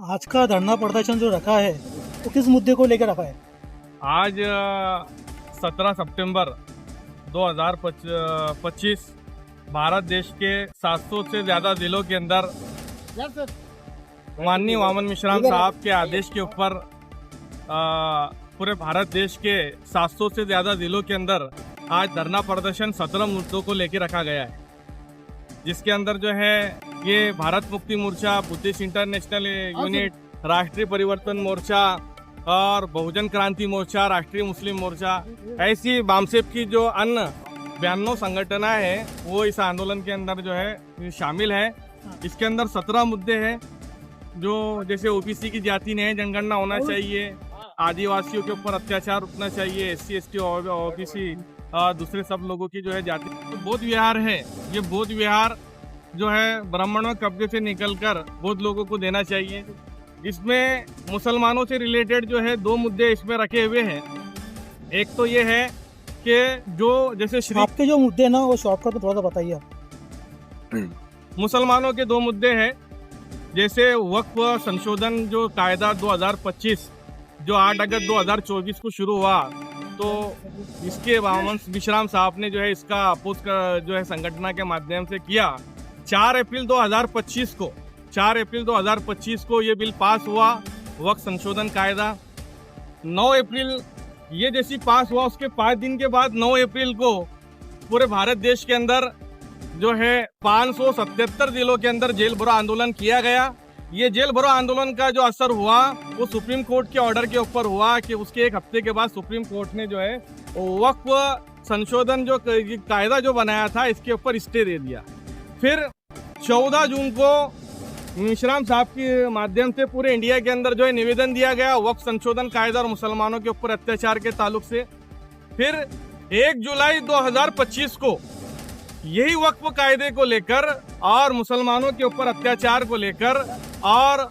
आज का धरना प्रदर्शन जो रखा है वो किस मुद्दे को लेकर रखा है? आज 17 सितंबर 2025 भारत देश के 700 से ज़्यादा जिलों के अंदर माननीय वामन मिश्राम साहब के आदेश के ऊपर पूरे भारत देश के 700 से ज़्यादा जिलों के अंदर आज धरना प्रदर्शन 17 मुद्दों को लेकर रखा गया है, जिसके अंदर जो है ये Bharat Mukti Morcha, Buddhist international unit, राष्ट्रीय परिवर्तन मोर्चा और बहुजन क्रांति मोर्चा, राष्ट्रीय मुस्लिम मोर्चा, ऐसी बामसेप की जो अन्य 92 संगठना है वो इस आंदोलन के अंदर जो है शामिल है। इसके अंदर 17 मुद्दे हैं, जो जैसे ओबीसी की जाति न्याय जनगणना होना चाहिए, आदिवासियों के ऊपर अत्याचार रुकना चाहिए, SC ST ओबीसी दूसरे सब लोगों की जो है जाति। तो बौद्ध विहार है, ये बौद्ध विहार जो है ब्राह्मणों कब्जे से निकलकर बौद्ध लोगों को देना चाहिए। इसमें मुसलमानों से रिलेटेड जो है 2 मुद्दे इसमें रखे हुए हैं। एक तो ये है कि जो जैसे आपके जो मुद्दे हैं ना वो शॉर्टकट में थोड़ा सा बताइए आप। मुसलमानों के 2 मुद्दे हैं, जैसे वक्फ संशोधन जो कायदा 2025 जो 8 अगस्त 2024 को शुरू हुआ, तो इसके वामन विश्राम साहब ने जो है इसका अपोज जो है संगठन के माध्यम से किया। 4 अप्रैल 2025 को ये बिल पास हुआ, वक्फ संशोधन कायदा। 9 अप्रैल ये जैसी पास हुआ, उसके 5 दिन के बाद 9 अप्रैल को पूरे भारत देश के अंदर जो है 577 जिलों के अंदर जेल भरो आंदोलन किया गया। ये जेल भरो आंदोलन का जो असर हुआ वो सुप्रीम कोर्ट के ऑर्डर के ऊपर हुआ कि उसके 1 हफ्ते के बाद सुप्रीम कोर्ट ने जो है वक्फ संशोधन जो कायदा जो बनाया था इसके ऊपर स्टे दे दिया। फिर 14 जून को मिश्राम साहब के माध्यम से पूरे इंडिया के अंदर जो है निवेदन दिया गया वक्फ संशोधन कायदा और मुसलमानों के ऊपर अत्याचार के ताल्लुक से। फिर 1 जुलाई 2025 को यही वक्फ कायदे को लेकर और मुसलमानों के ऊपर अत्याचार को लेकर और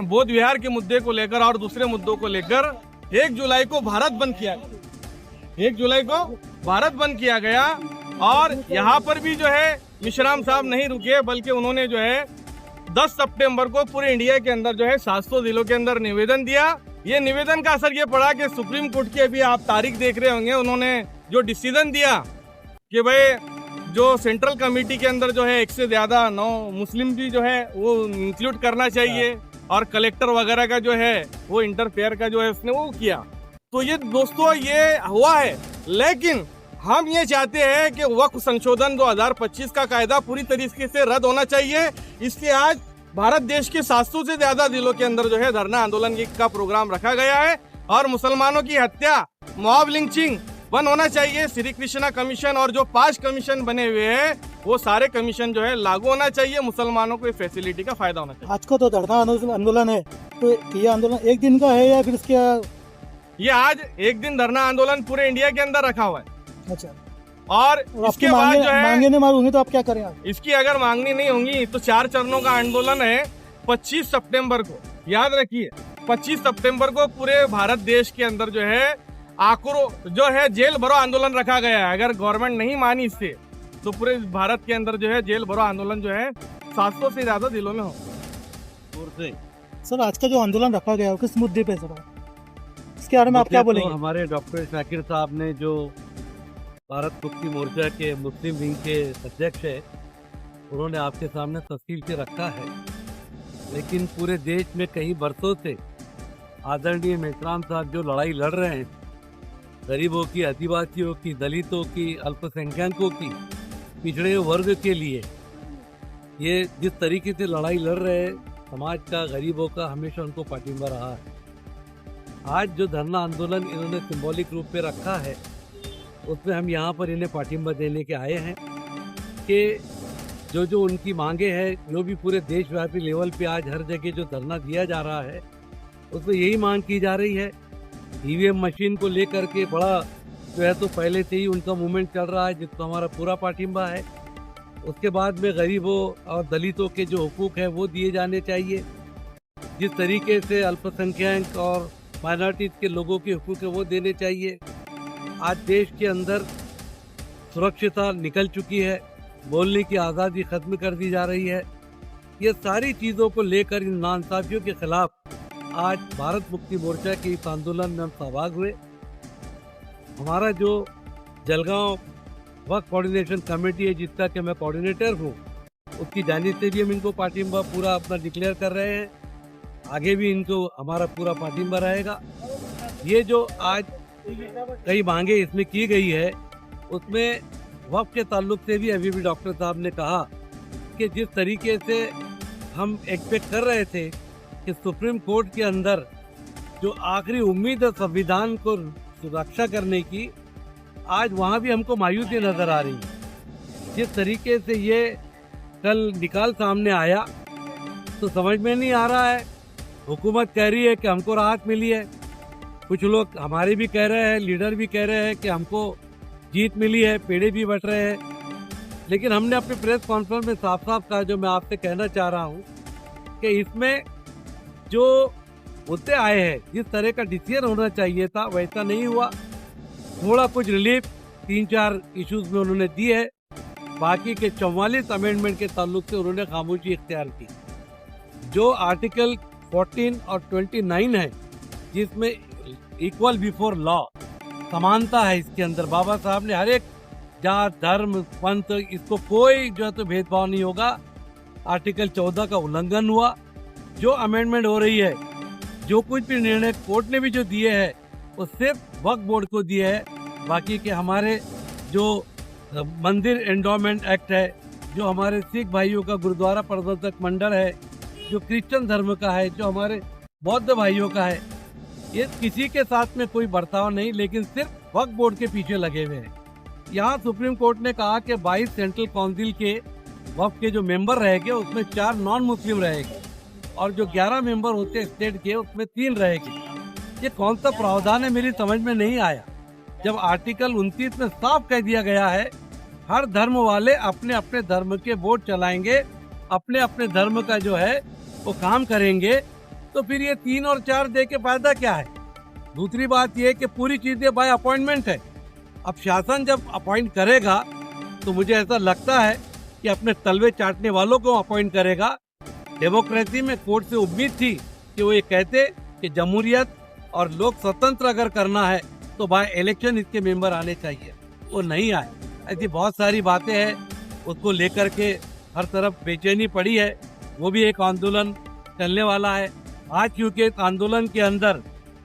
बौद्ध विहार के मुद्दे को लेकर और दूसरे मुद्दों को लेकर 1 जुलाई को भारत बंद किया गया। 1 जुलाई को भारत बंद किया गया और यहाँ पर भी जो है मिश्राम साहब नहीं रुके, बल्कि उन्होंने जो है 10 सितंबर को पूरे इंडिया के अंदर जो है 700 जिलों के अंदर निवेदन दिया। ये निवेदन का असर ये पड़ा कि सुप्रीम कोर्ट की अभी आप तारीख देख रहे होंगे, उन्होंने जो डिसीजन दिया कि भाई जो सेंट्रल कमेटी के अंदर जो है 1 से ज्यादा 9 मुस्लिम भी जो है वो इंक्लूड करना चाहिए और कलेक्टर वगैरह का जो है वो इंटरफेयर का जो है उसने वो किया। तो ये दोस्तों ये हुआ है, लेकिन हम ये चाहते हैं कि वक्फ संशोधन 2025 का कायदा पूरी तरीके से रद्द होना चाहिए। इसलिए आज भारत देश के 700 से ज्यादा जिलों के अंदर जो है धरना आंदोलन का प्रोग्राम रखा गया है और मुसलमानों की हत्या, मॉब लिंचिंग बंद होना चाहिए। श्री कृष्णा कमीशन और जो 5 कमीशन बने हुए हैं वो सारे कमीशन जो है लागू होना चाहिए, मुसलमानों को फैसिलिटी का फायदा होना चाहिए। आज का तो धरना आंदोलन है, तो ये आंदोलन 1 दिन का है या फिर इसके? ये आज 1 दिन धरना आंदोलन पूरे इंडिया के अंदर रखा हुआ है। अच्छा, और इसके बाद जो है मांगे नहीं मांग होंगी तो आप क्या करें? इसकी अगर मांगनी नहीं होंगी तो 4 चरणों का आंदोलन है। 25 सितंबर को याद रखिए, 25 सितंबर को पूरे भारत देश के अंदर जो है आक्रोश जो है जेल भरो आंदोलन रखा गया है। अगर गवर्नमेंट नहीं मानी इससे तो पूरे भारत के अंदर जो है जेल भरो आंदोलन जो है 700 से ज्यादा जिलों में हो। सर, आज का जो आंदोलन रखा गया किस मुद्दे पे सर, इसके बारे में आप क्या बोलेंगे? हमारे डॉक्टर शाकिर साहब ने जो भारत मुक्ति मोर्चा के मुस्लिम विंग के अध्यक्ष है, उन्होंने आपके सामने तफसील से रखा है, लेकिन पूरे देश में कई बरसों से आदरणीय मिश्राम साहब जो लड़ाई लड़ रहे हैं गरीबों की, आदिवासियों की, दलितों की, अल्पसंख्यकों की, पिछड़े वर्ग के लिए, ये जिस तरीके से लड़ाई लड़ रहे हैं समाज का, गरीबों का, हमेशा उनको पाठिंबा रहा है। आज जो धरना आंदोलन इन्होंने सिंबॉलिक रूप पे रखा है उसमें हम यहाँ पर इन्हें पाठिंबा देने के आए हैं कि जो उनकी मांगे हैं, जो भी पूरे देशव्यापी लेवल पे आज हर जगह जो धरना दिया जा रहा है उसमें यही मांग की जा रही है। EVM मशीन को लेकर के बड़ा जो है तो पहले से ही उनका मूवमेंट चल रहा है, जिसको हमारा पूरा पाठिंबा है। उसके बाद में गरीबों और दलितों के जो हुकूक है वो दिए जाने चाहिए। जिस तरीके से अल्पसंख्यक और माइनॉरिटीज़ के लोगों के हुकूक है वो देने चाहिए। आज देश के अंदर सुरक्षिता निकल चुकी है, बोलने की आज़ादी ख़त्म कर दी जा रही है। ये सारी चीज़ों को लेकर इन नाइंसाफियों के खिलाफ आज भारत मुक्ति मोर्चा के इस आंदोलन में हम सहभागी हुए। हमारा जो जलगांव वक्फ कोऑर्डिनेशन कमेटी है, जिसका कि मैं कोऑर्डिनेटर हूँ, उसकी जानिब से भी हम इनको पार्टिंबा पूरा अपना डिक्लेयर कर रहे हैं। आगे भी इनको हमारा पूरा पार्टिंबा रहेगा। ये जो आज कई मांगे इसमें की गई है, उसमें वक्फ के ताल्लुक से भी अभी भी डॉक्टर साहब ने कहा कि जिस तरीके से हम एक्सपेक्ट कर रहे थे कि सुप्रीम कोर्ट के अंदर जो आखिरी उम्मीद है संविधान को सुरक्षा करने की, आज वहाँ भी हमको मायूसी नजर आ रही है। जिस तरीके से ये कल निकाल सामने आया तो समझ में नहीं आ रहा है। हुकूमत कह रही है कि हमको राहत मिली है, कुछ लोग हमारे भी कह रहे हैं, लीडर भी कह रहे हैं कि हमको जीत मिली है, पेड़े भी बट रहे हैं। लेकिन हमने अपने प्रेस कॉन्फ्रेंस में साफ साफ कहा, जो मैं आपसे कहना चाह रहा हूँ कि इसमें जो मुद्दे आए हैं, जिस तरह का डिसीजन होना चाहिए था वैसा नहीं हुआ। थोड़ा कुछ रिलीफ 3-4 इश्यूज में उन्होंने दी है, बाकी के 44 अमेंडमेंट के ताल्लुक से उन्होंने खामोशी इख्तियार की। जो आर्टिकल 14 और 29 है, जिसमें इक्वल बिफोर लॉ, समानता है इसके अंदर, बाबा साहब ने हर एक जात धर्म पंथ इसको कोई जो है तो भेदभाव नहीं होगा। आर्टिकल 14 का उल्लंघन हुआ। जो अमेंडमेंट हो रही है, जो कुछ भी निर्णय कोर्ट ने भी जो दिए है, वो सिर्फ वक्फ बोर्ड को दिए है। बाकी के हमारे जो मंदिर एंडोमेंट एक्ट है, जो हमारे सिख भाइयों का गुरुद्वारा प्रबंधक मंडल है, जो क्रिश्चियन धर्म का है, जो हमारे बौद्ध भाइयों का है, ये किसी के साथ में कोई बर्ताव नहीं, लेकिन सिर्फ वक्फ बोर्ड के पीछे लगे हुए हैं। यहाँ सुप्रीम कोर्ट ने कहा कि 22 सेंट्रल काउंसिल के वक्फ के जो मेंबर रहेंगे, उसमें 4 नॉन मुस्लिम रहेंगे और जो 11 मेंबर होते हैं स्टेट के, उसमें 3 रहेंगे। ये कौन सा प्रावधान है, मेरी समझ में नहीं आया। जब आर्टिकल 29 में साफ कह दिया गया है हर धर्म वाले अपने अपने धर्म के वोट चलाएंगे, अपने अपने धर्म का जो है वो काम करेंगे, तो फिर ये 3 और 4 दे के फायदा क्या है। दूसरी बात ये कि पूरी चीजें बाय अपॉइंटमेंट है। अब शासन जब अपॉइंट करेगा तो मुझे ऐसा लगता है कि अपने तलवे चाटने वालों को अपॉइंट करेगा। डेमोक्रेसी में कोर्ट से उम्मीद थी कि वो ये कहते कि जमहूरियत और लोक स्वतंत्र अगर करना है तो बाय इलेक्शन इसके मेंबर आने चाहिए, वो नहीं आए। ऐसी बहुत सारी बातें हैं, उसको लेकर के हर तरफ बेचैनी पड़ी है। वो भी एक आंदोलन चलने वाला है आज, क्योंकि इस आंदोलन के अंदर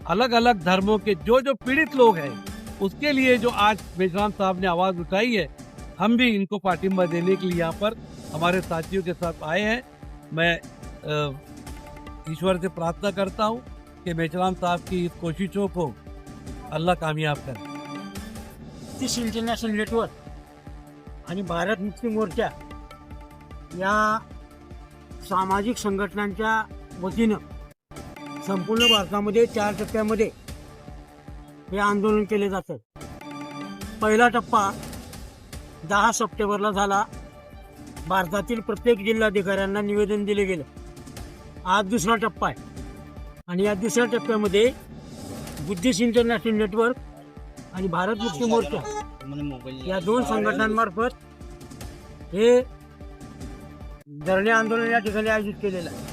अलग अलग धर्मों के जो जो पीड़ित लोग हैं, उसके लिए जो आज मेजरान साहब ने आवाज उठाई है, हम भी इनको पार्टिंबा देने के लिए यहाँ पर हमारे साथियों के साथ आए हैं। मैं ईश्वर से प्रार्थना करता हूँ कि मेजरान साहब की इस कोशिशों को अल्लाह कामयाब करे। तीस इंटरनॅशनल नेटवर्क आणि भारत मुक्ती मोर्चा या सामाजिक संघटनांच्या वतीनं संपूर्ण भारतामध्ये 4 टप्प्यामध्ये हे आंदोलन केले जातं। पहिला टप्पा 10 सप्टेंबरला झाला। भारतातील प्रत्येक जिल्हाधिकाऱ्यांना निवेदन दिले गेलं। आज दुसरा टप्पा आहे आणि या दुसऱ्या टप्प्यामध्ये बुद्धिस्ट इंटरनॅशनल नेटवर्क आणि भारत मुक्ती मोर्चा या 2 संघटनांमार्फत हे धरणे आंदोलन या ठिकाणी आयोजित केलेलं आहे।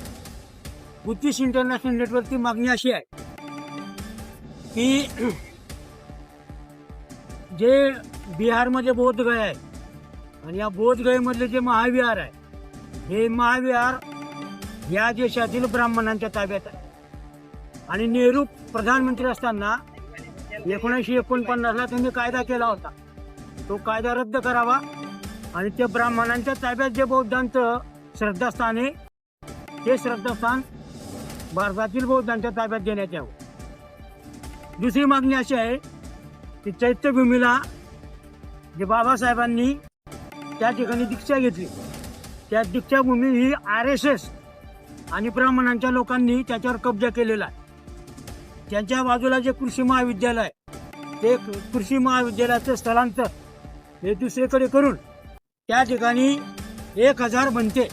बुद्धिस्ट इंटरनॅशनल नेटवर्कची मागणी अशी आहे की जे बिहारमध्ये बोधगया आहे आणि या बोधगयेमधले जे महाविहार आहे, हे महाविहार या देशातील ब्राह्मणांच्या ताब्यात आहे आणि नेहरू प्रधानमंत्री असताना 1949ला त्यांनी कायदा केला होता। तो कायदा रद्द करावा आणि त्या ब्राह्मणांच्या ताब्यात जे बौद्धांचं श्रद्धास्थान आहे, ते श्रद्धास्थान भारतातील बौद्धांच्या ताब्यात देण्यात यावं। दुसरी मागणी अशी आहे की चैत्यभूमीला जे बाबासाहेबांनी त्या ठिकाणी दीक्षा घेतली, त्या दीक्षाभूमी ही RSS आणि ब्राह्मणांच्या लोकांनी त्याच्यावर कब्जा केलेला आहे। त्यांच्या बाजूला जे कृषी महाविद्यालय, ते कृषी महाविद्यालयाचं स्थलांतर हे दुसरीकडे करून त्या ठिकाणी 1000 बनते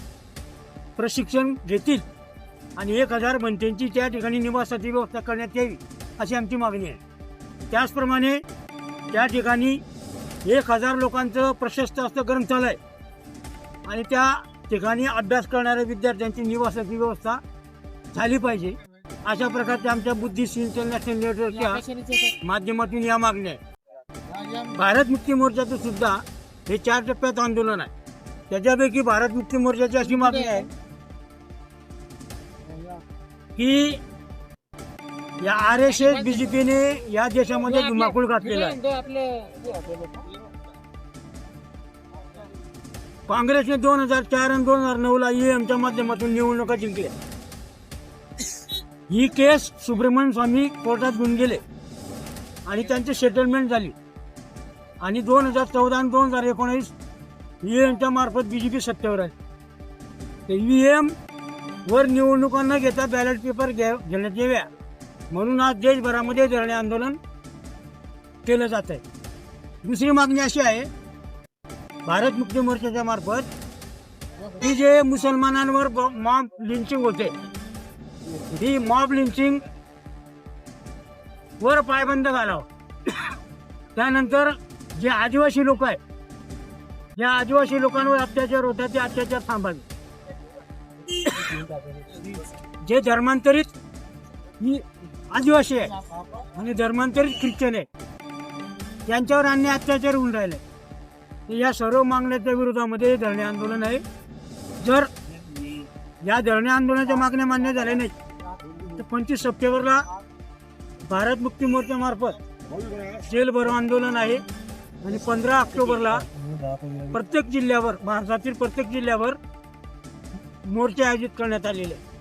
प्रशिक्षण घेतील आणि 1000 बनतेंची त्या ठिकाणी निवासाची व्यवस्था करण्यात यावी, अशी आमची मागणी आहे। त्याचप्रमाणे त्या ठिकाणी 1000 लोकांचं प्रशस्त असं ग्रंथालय आणि त्या ठिकाणी अभ्यास करणाऱ्या विद्यार्थ्यांची निवासाची व्यवस्था झाली पाहिजे. अशा प्रकारच्या आमच्या बुद्धिस्ट इंटरनॅशनल नेटवर्कच्या माध्यमातून या मागण्या आहे. भारत मुक्ती मोर्चाचं सुद्धा हे 4 टप्प्यात आंदोलन आहे. त्याच्यापैकी भारत मुक्ती मोर्चाची अशी मागणी आहे की या RSS बीजेपीने या देशामध्ये धुमाकूळ घातलेला आहे. काँग्रेसने 2004 आणि 2009ला EVMच्या माध्यमातून निवडणुका जिंकल्या. ही केस सुब्रमण्यम स्वामी कोर्टात घेऊन गेले आणि त्यांची सेटलमेंट झाली. आणि 2014 आणि 2019 EVMच्या मार्फत बीजेपी सत्तेवर आहे. तर EVM वर निवडणुका न घेता बॅलेट पेपर घेण्यात याव्या म्हणून आज देशभरामध्ये धरणे आंदोलन केलं जात आहे. दुसरी मागणी अशी आहे भारत मुक्ती मोर्चाच्या मार्फत की जे मुसलमानांवर मॉब लिंचिंग होते, ही मॉब लिंचिंग वर पायबंद घालावं. त्यानंतर जे आदिवासी लोक आहेत, ज्या आदिवासी लोकांवर अत्याचार होतात ते अत्याचार थांबावे. जे धर्मांतरित ही आदिवासी आहे आणि धर्मांतरित ख्रिश्चन आहे त्यांच्यावर अन्याय अत्याचार होऊन राहिले. या सर्व मागण्याच्या विरोधामध्ये धरणे आंदोलन आहे. जर या धरणे आंदोलनाच्या मागण्या मान्य झाल्या नाही तर 25 सप्टेंबरला भारत मुक्ती मोर्चामार्फत जेल भरो आंदोलन आहे आणि 15 ऑक्टोबरला प्रत्येक जिल्ह्यावर, महाराष्ट्रातील प्रत्येक जिल्ह्यावर मोर्चे आयोजित करण्यात आलेले आहे.